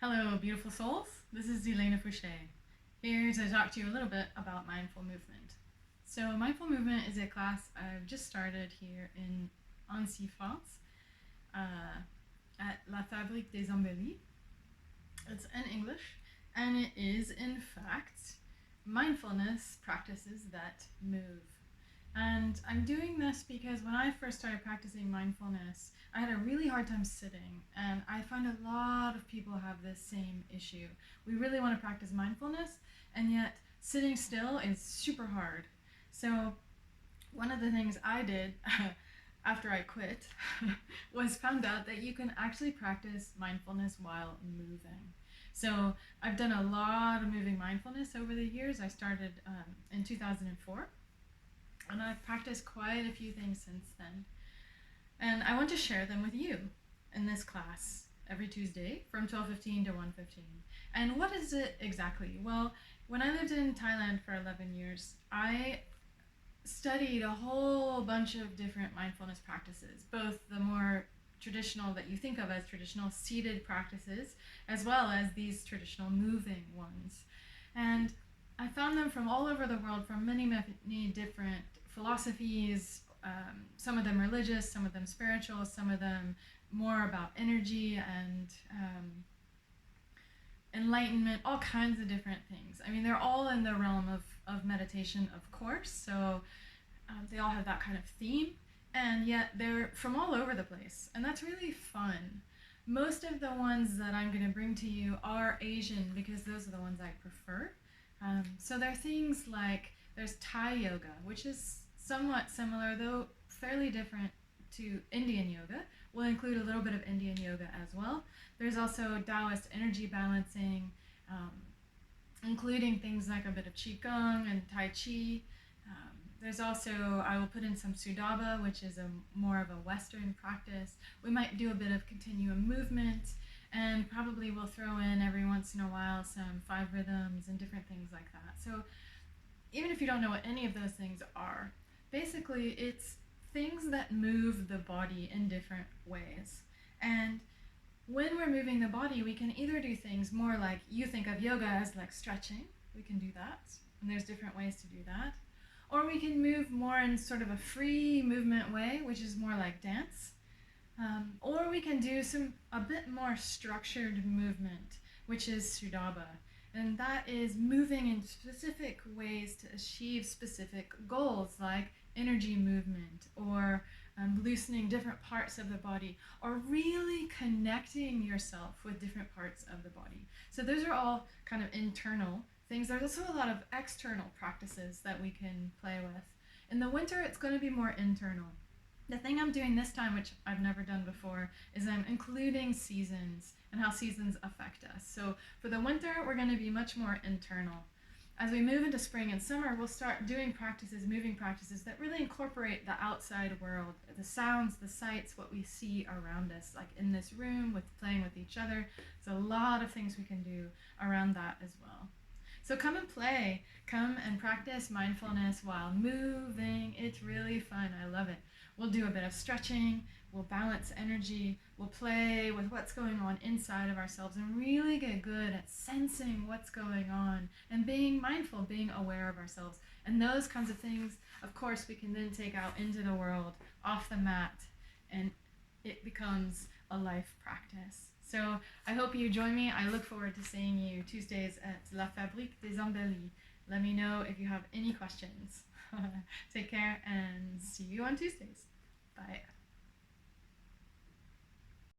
Hello, beautiful souls. This is Elena Fouché, here to talk to you a little bit about mindful movement. So, mindful movement is a class I've just started here in Annecy, France, at La Fabrique des Embellis. It's in English, and it is, in fact, mindfulness practices that move. And I'm doing this because when I first started practicing mindfulness, I had a really hard time sitting, and I find a lot of people have this same issue. We really want to practice mindfulness, and yet sitting still is super hard. So, one of the things I did after I quit was found out that you can actually practice mindfulness while moving. So, I've done a lot of moving mindfulness over the years. I started in 2004, and I've practiced quite a few things since then. And I want to share them with you in this class every Tuesday from 12:15 to 1:15. And what is it exactly? Well, when I lived in Thailand for 11 years, I studied a whole bunch of different mindfulness practices, both the more traditional that you think of as traditional seated practices, as well as these traditional moving ones. And I found them from all over the world, from many, many different philosophies, some of them religious, some of them spiritual, some of them more about energy and enlightenment, all kinds of different things. I mean, they're all in the realm of meditation, of course, so they all have that kind of theme, and yet they're from all over the place, and that's really fun. Most of the ones that I'm going to bring to you are Asian because those are the ones I prefer. So there are things like there's Thai yoga, which is somewhat similar, though fairly different, to Indian yoga. We'll include a little bit of Indian yoga as well. There's also Taoist energy balancing, including things like a bit of Qigong and Tai Chi. There's also, I will put in some Sudaba, which is more of a Western practice. We might do a bit of continuum movement, and probably we'll throw in every once in a while some 5 rhythms and different things like that. So even if you don't know what any of those things are, basically it's things that move the body in different ways. And when we're moving the body, we can either do things more like you think of yoga as like stretching. We can do that, and there's different ways to do that. Or we can move more in sort of a free movement way, which is more like dance. Or we can do a bit more structured movement, which is Sudaba. And that is moving in specific ways to achieve specific goals, like energy movement, or loosening different parts of the body, or really connecting yourself with different parts of the body. So those are all kind of internal things. There's also a lot of external practices that we can play with. In the winter, it's going to be more internal. The thing I'm doing this time, which I've never done before, is I'm including seasons and how seasons affect us. So for the winter, we're going to be much more internal. As we move into spring and summer, we'll start doing practices, moving practices that really incorporate the outside world, the sounds, the sights, what we see around us, like in this room, with playing with each other. There's a lot of things we can do around that as well. So come and play. Come and practice mindfulness while moving. It's really fun. I love it. We'll do a bit of stretching. We'll balance energy. We'll play with what's going on inside of ourselves and really get good at sensing what's going on and being mindful, being aware of ourselves. And those kinds of things, of course, we can then take out into the world, off the mat, and it becomes a life practice. So I hope you join me. I look forward to seeing you Tuesdays at La Fabrique des Embellis. Let me know if you have any questions. Take care and see you on Tuesdays. Bye.